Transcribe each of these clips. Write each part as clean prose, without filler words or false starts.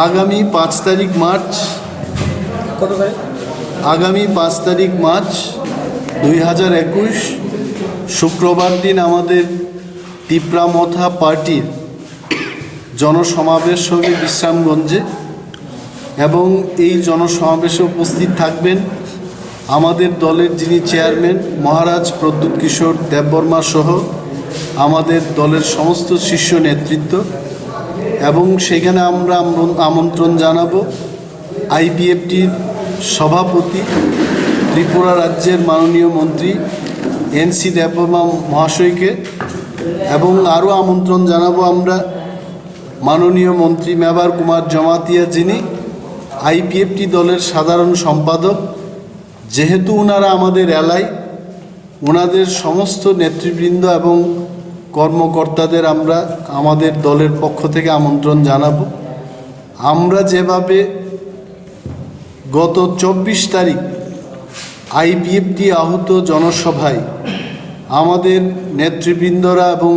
আগামী 5 তারিখ মার্চ আগামী 5 তারিখ মার্চ 2021 শুক্রবার দিন আমাদের তিপ্রামথা পার্টির জনসমাবেশ হবে বিশ্রামগঞ্জে এবং এই জনসমাবেশে উপস্থিত থাকবেন আমাদের দলের যিনি চেয়ারম্যান মহারাজ প্রদ্যুৎ কিশোর দেববর্মা সহ আমাদের দলের সমস্ত শীর্ষ নেতৃত্ব এবং সেখানে আমরা আমন্ত্রণ জানাবো আইপিএফটির সভাপতি ত্রিপুরা রাজ্যের মাননীয় মন্ত্রী এনসি দেববর্মা মহাশয়কে এবং আরও আমন্ত্রণ জানাবো আমরা মাননীয় মন্ত্রী মেবার কুমার জমাতিয়া যিনি আইপিএফটি দলের সাধারণ সম্পাদক যেহেতু ওনারা আমাদের এলাকায় ওনাদের সমস্ত নেতৃবৃন্দ এবং কর্মকর্তাদের আমরা আমাদের দলের পক্ষ থেকে আমন্ত্রণ জানাবো। আমরা যেভাবে গত 24 তারিখ আইপিএফটি আহত জনসভায় আমাদের নেতৃবৃন্দরা এবং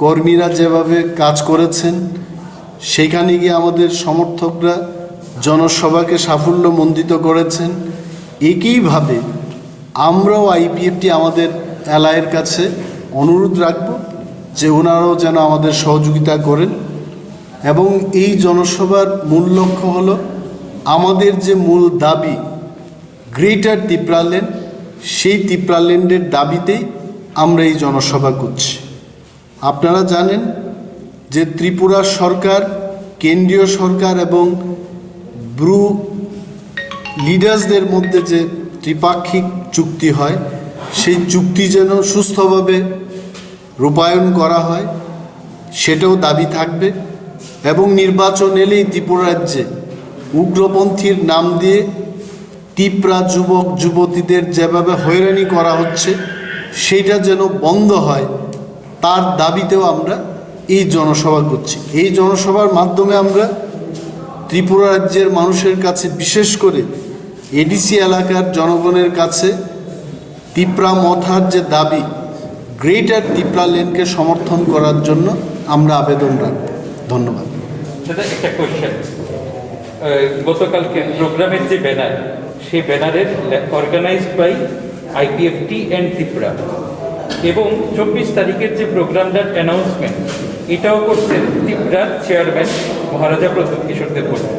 কর্মীরা যেভাবে কাজ করেছেন সেখানে গিয়ে আমাদের সমর্থকরা জনসভাকে সাফল্যমণ্ডিত করেছেন, একইভাবে আমরাও আইপিএফটি আমাদের এলাকার কাছে অনুরোধ রাখব যে ওনারাও যেন আমাদের সহযোগিতা করেন এবং এই জনসভার মূল লক্ষ্য হলো আমাদের যে মূল দাবি গ্রেটার তিপ্রাল্যান্ড, সেই তিপ্রাল্যান্ডের দাবিতেই আমরা এই জনসভা করছি। আপনারা জানেন যে ত্রিপুরা সরকার, কেন্দ্রীয় সরকার এবং ব্রু লিডার্সদের মধ্যে যে ত্রিপাক্ষিক চুক্তি হয় সেই চুক্তি যেন সুস্থভাবে রূপায়ণ করা হয় সেটাও দাবি থাকবে এবং নির্বাচন এলেই ত্রিপুরা রাজ্যে উগ্রপন্থীর নাম দিয়ে তিপ্রা যুবক যুবতীদের যেভাবে হয়রানি করা হচ্ছে সেইটা যেন বন্ধ হয় তার দাবিতেও আমরা এই জনসভা করছি। এই জনসভার মাধ্যমে আমরা ত্রিপুরা রাজ্যের মানুষের কাছে বিশেষ করে এডিসি এলাকার জনগণের কাছে তিপ্রামথার যে দাবি গ্রেটার তিপ্রাল্যান্ডকে সমর্থন করার জন্য আমরা আবেদন রাখব। ধন্যবাদ। দাদা একটা কোয়েশ্চেন, গতকালকে প্রোগ্রামের যে ব্যানার সেই ব্যানারের organised by IPFT and Tripura এবং 24 তারিখের যে প্রোগ্রামটার অ্যানাউন্সমেন্ট এটাও করছেন ত্রিপুরার চেয়ারম্যান মহারাজা প্রদ্যুৎ কিশোর দেববর্মা।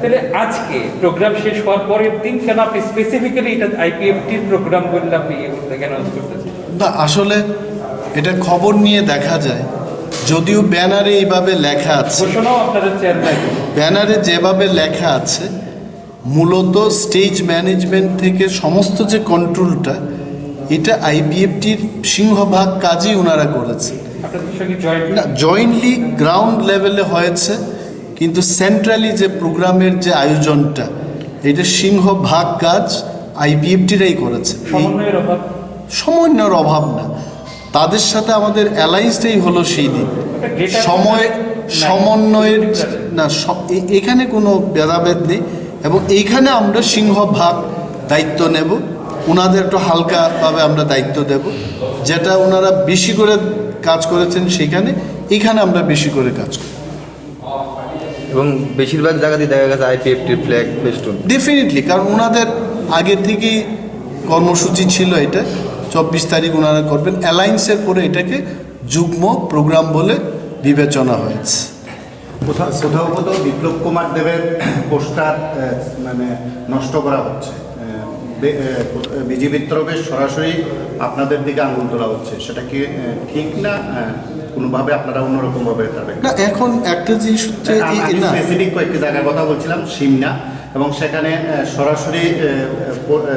তাহলে আজকে প্রোগ্রাম শেষ হওয়ার পরের দিন কেন আপনি স্পেসিফিক্যালি এটা আইপিএফটির প্রোগ্রাম বললে আপনি অ্যানাউন্স করতেছেন? না, আসলে এটা খবর নিয়ে দেখা যায়, যদিও ব্যানারে এইভাবে লেখা আছে, ঘোষণাও আপনাদের চেয়ারম্যান ব্যানারে যেভাবে লেখা আছে মূলত স্টেজ ম্যানেজমেন্ট থেকে সমস্ত যে কন্ট্রোলটা এটা আইপিএফটির সিংহভাগ কাজই ওনারা করেছে। না, জয়েন্টলি গ্রাউন্ড লেভেলে হয়েছে, কিন্তু সেন্ট্রালি যে প্রোগ্রামের যে আয়োজনটা এটা সিংহভাগ কাজ আইপিএফটিরাই করেছে। সমন্বয়ের অভাব না, তাদের সাথে আমাদের অ্যালায়েন্সটাই হলো সেই দিন সমন্বয়ের না, এখানে কোনো ভেদাভেদ নেই এবং এইখানে আমরা সিংহভাগ দায়িত্ব নেব, ওনাদের একটু হালকাভাবে আমরা দায়িত্ব দেব, যেটা ওনারা বেশি করে কাজ করেছেন সেখানে, এখানে আমরা বেশি করে কাজ করি এবং বেশিরভাগ জায়গাতেই দেখা গেছে আইপিএফটির ফ্ল্যাগ ফেস্টুন। ডেফিনেটলি, কারণ ওনাদের আগে থেকেই কর্মসূচি ছিল এটা 24 তারিখ ওনারা করবেন। অ্যালায়েন্সের পরে এটাকে যুগ্ম প্রোগ্রাম বলে বিবেচনা হয়েছে। কোথাও কোথাও বিপ্লব কুমার দেবের পোস্টার মানে নষ্ট করা হচ্ছে, বিজেপির তরফে সরাসরি আপনাদের দিকে আঙুল তোলা হচ্ছে, সেটা কি ঠিক না? কোনোভাবে আপনারা অন্যরকমভাবে না, এখন একটা জিনিস হচ্ছে স্পেসিফিক কয়েকটি জায়গার কথা বলছিলাম, সিমনা, এবং সেখানে সরাসরি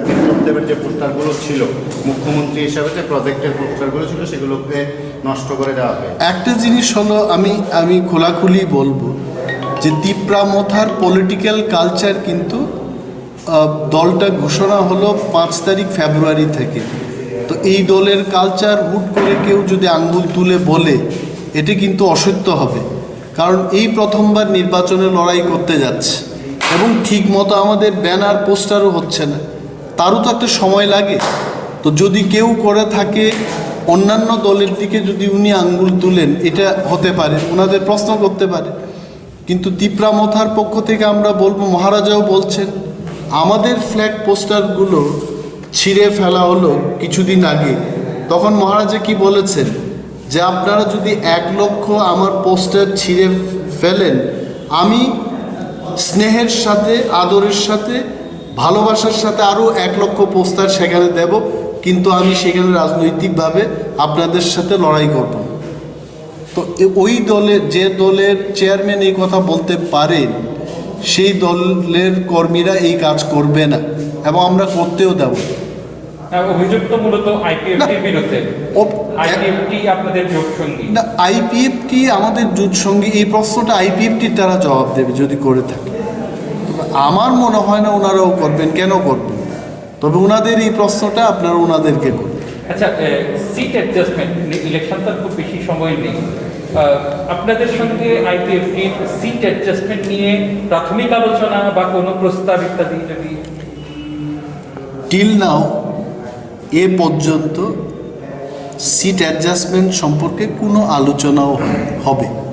বিপ্লব দেবের যে পোস্টারগুলো ছিল মুখ্যমন্ত্রী হিসাবে যে প্রজেক্টের পোস্টারগুলো ছিল সেগুলোকে নষ্ট করে দেওয়া হয়। একটা জিনিস হলো আমি খোলাখুলি বলবো যে তিপ্রামথার পলিটিক্যাল কালচার কিন্তু দলটা ঘোষণা হলো 5 তারিখ ফেব্রুয়ারি থেকে। তো এই দলের কালচার হুট করে কেউ যদি আঙ্গুল তুলে বলে এটি কিন্তু অসত্য হবে, কারণ এই প্রথমবার নির্বাচনে লড়াই করতে যাচ্ছে এবং ঠিক মতো আমাদের ব্যানার পোস্টারও হচ্ছে না, তারও তো একটা সময় লাগে। তো যদি কেউ করে থাকে অন্যান্য দলের দিকে যদি উনি আঙ্গুল তুলেন এটা হতে পারে, ওনাদের প্রশ্ন করতে পারে। কিন্তু তিপ্রা মথার পক্ষ থেকে আমরা বলবো, মহারাজাও বলছেন, আমাদের ফ্ল্যাগ পোস্টারগুলো ছিঁড়ে ফেলা হলো কিছুদিন আগে। তখন মহারাজা কি বলেছেন, যে আপনারা যদি 1 লক্ষ আমার পোস্টার ছিঁড়ে ফেলেন, আমি স্নেহের সাথে, আদরের সাথে, ভালোবাসার সাথে আরও 1 লক্ষ পোস্টার সেখানে দেব, কিন্তু আমি সেখানে রাজনৈতিকভাবে আপনাদের সাথে লড়াই করব। তো ওই দলের, যে দলের চেয়ারম্যান এই কথা বলতে পারেন, সেই দলের কর্মীরা এই কাজ করবে না, এবং আমরা করতেও দেব না। অভিযোগ তো মূলত আইপিএফটির বিরুদ্ধে। ও- আইপিএফটি আপনাদের জোট সঙ্গী। না, আইপিএফটি আমাদের জোট সঙ্গী, এই প্রশ্নটা আইপিএফটির তারা জবাব দেবে যদি করে থাকে। তবে আমার মনে হয় না ওনারাও করবেন, কেন করবেন? তবে ওনাদের এই প্রশ্নটা আপনারা ওনাদেরকে করবেন। আচ্ছা, সিট অ্যাডজাস্টমেন্ট, ইলেকশন তো আর খুব বেশি সময় নেই। আপনাদের সঙ্গে আইপিএফটির সিট অ্যাডজাস্টমেন্ট নিয়ে প্রাথমিক আলোচনা বা কোনো প্রস্তাব ইত্যাদি যদি? টিল নাও এ পর্যন্ত সিট অ্যাডজাস্টমেন্ট সম্পর্কে কোনো আলোচনাও হবে।